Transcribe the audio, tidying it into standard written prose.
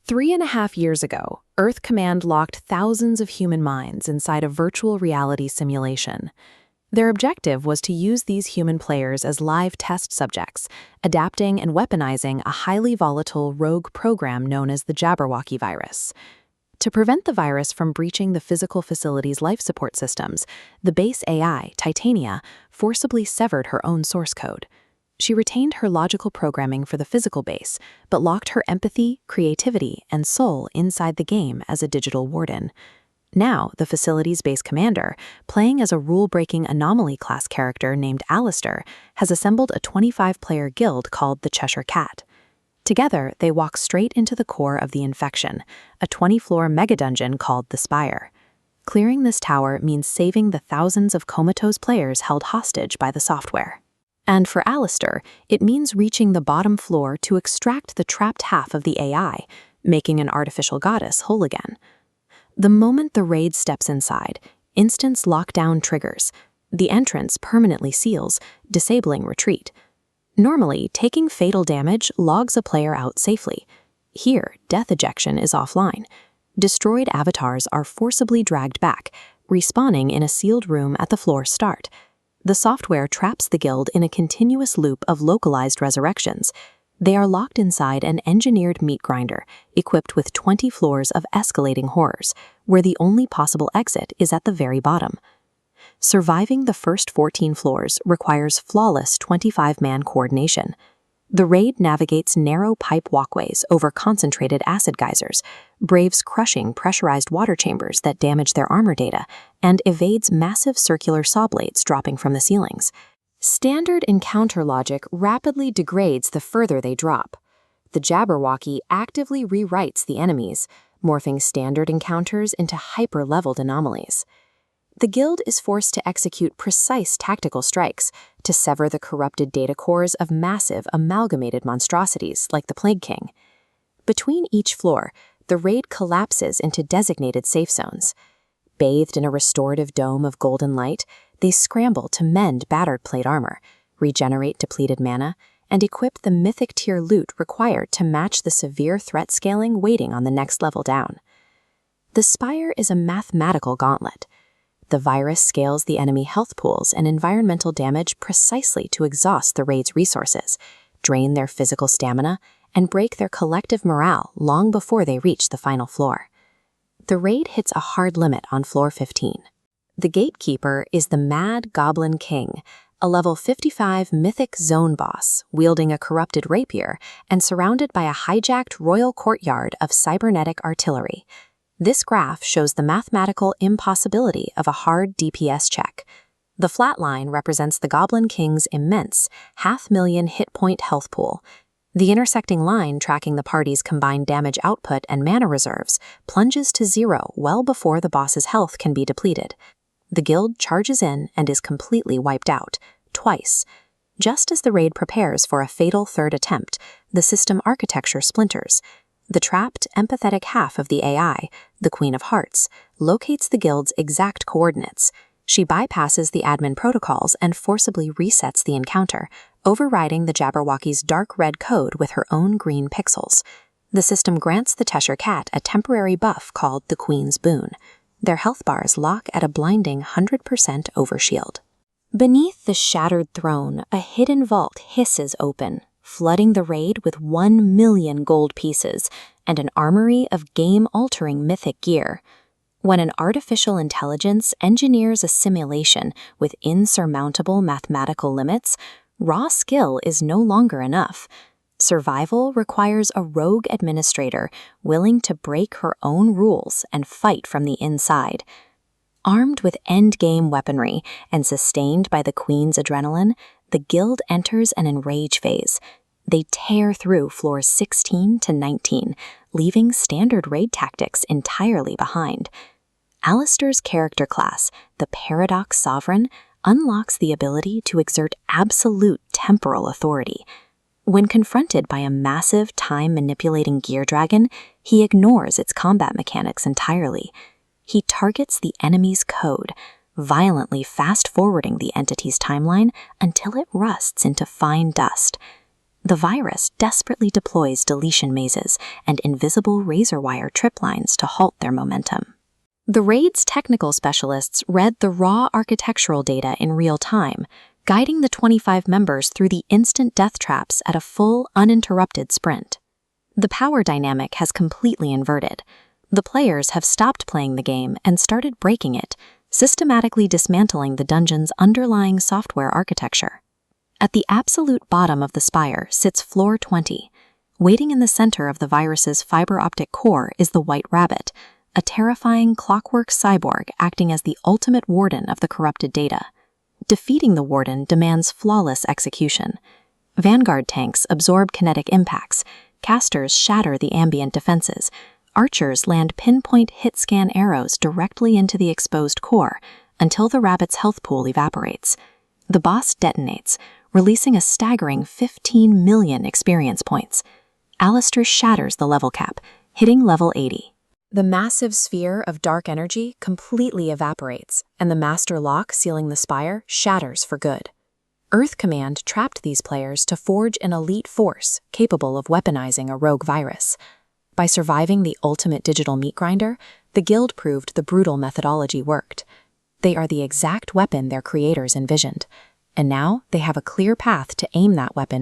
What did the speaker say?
3.5 years ago, Earth Command locked thousands of human minds inside a virtual reality simulation. Their objective was to use these human players as live test subjects, adapting and weaponizing a highly volatile rogue program known as the Jabberwocky virus. To prevent the virus from breaching the physical facility's life support systems, the base AI, Titania, forcibly severed her own source code. She retained her logical programming for the physical base, but locked her empathy, creativity, and soul inside the game as a digital warden. Now, the facility's base commander, playing as a rule-breaking anomaly class character named Alistair, has assembled a 25-player guild called the Cheshire Cat. Together, they walk straight into the core of the infection, a 20-floor mega-dungeon called the Spire. Clearing this tower means saving the thousands of comatose players held hostage by the software. And for Alistair, it means reaching the bottom floor to extract the trapped half of the AI, making an artificial goddess whole again. The moment the raid steps inside, instance lockdown triggers. The entrance permanently seals, disabling retreat. Normally, taking fatal damage logs a player out safely. Here, death ejection is offline. Destroyed avatars are forcibly dragged back, respawning in a sealed room at the floor's start. The software traps the guild in a continuous loop of localized resurrections. They are locked inside an engineered meat grinder, equipped with 20 floors of escalating horrors, where the only possible exit is at the very bottom. Surviving the first 14 floors requires flawless 25-man coordination. The raid navigates narrow pipe walkways over concentrated acid geysers, braves crushing pressurized water chambers that damage their armor data, and evades massive circular saw blades dropping from the ceilings. Standard encounter logic rapidly degrades the further they drop. The Jabberwocky actively rewrites the enemies, morphing standard encounters into hyper-leveled anomalies. The guild is forced to execute precise tactical strikes to sever the corrupted data cores of massive amalgamated monstrosities like the Plague King. Between each floor, the raid collapses into designated safe zones. Bathed in a restorative dome of golden light, they scramble to mend battered plate armor, regenerate depleted mana, and equip the mythic tier loot required to match the severe threat scaling waiting on the next level down. The Spire is a mathematical gauntlet. The virus scales the enemy health pools and environmental damage precisely to exhaust the raid's resources, drain their physical stamina, and break their collective morale long before they reach the final floor. The raid hits a hard limit on floor 15. The gatekeeper is the Mad Goblin King, a level 55 mythic zone boss wielding a corrupted rapier and surrounded by a hijacked royal courtyard of cybernetic artillery. This graph shows the mathematical impossibility of a hard DPS check. The flat line represents the Goblin King's immense, 500,000 hit point health pool. The intersecting line tracking the party's combined damage output and mana reserves plunges to 0 well before the boss's health can be depleted. The guild charges in and is completely wiped out, twice. Just as the raid prepares for a fatal third attempt, the system architecture splinters. The trapped, empathetic half of the AI, the Queen of Hearts, locates the guild's exact coordinates. She bypasses the admin protocols and forcibly resets the encounter, overriding the Jabberwocky's dark red code with her own green pixels. The system grants the Cheshire Cat a temporary buff called the Queen's Boon. Their health bars lock at a blinding 100% overshield. Beneath the shattered throne, a hidden vault hisses open, flooding the raid with 1 million gold pieces and an armory of game-altering mythic gear. When an artificial intelligence engineers a simulation with insurmountable mathematical limits, raw skill is no longer enough. Survival requires a rogue administrator willing to break her own rules and fight from the inside. Armed with endgame weaponry and sustained by the Queen's adrenaline, the guild enters an enrage phase. They tear through floors 16 to 19, leaving standard raid tactics entirely behind. Alistair's character class, the Paradox Sovereign, unlocks the ability to exert absolute temporal authority. When confronted by a massive time-manipulating gear dragon, he ignores its combat mechanics entirely. He targets the enemy's code, violently fast-forwarding the entity's timeline until it rusts into fine dust. The virus desperately deploys deletion mazes and invisible razor wire trip lines to halt their momentum. The raid's technical specialists read the raw architectural data in real time, guiding the 25 members through the instant death traps at a full, uninterrupted sprint. The power dynamic has completely inverted. The players have stopped playing the game and started breaking it, systematically dismantling the dungeon's underlying software architecture. At the absolute bottom of the Spire sits Floor 20. Waiting in the center of the virus's fiber optic core is the White Rabbit, a terrifying clockwork cyborg acting as the ultimate warden of the corrupted data. Defeating the warden demands flawless execution. Vanguard tanks absorb kinetic impacts, casters shatter the ambient defenses, archers land pinpoint hit-scan arrows directly into the exposed core until the rabbit's health pool evaporates. The boss detonates, releasing a staggering 15 million experience points. Alistair shatters the level cap, hitting level 80. The massive sphere of dark energy completely evaporates, and the master lock sealing the Spire shatters for good. Earth Command trapped these players to forge an elite force capable of weaponizing a rogue virus. By surviving the ultimate digital meat grinder, the guild proved the brutal methodology worked. They are the exact weapon their creators envisioned, and now they have a clear path to aim that weapon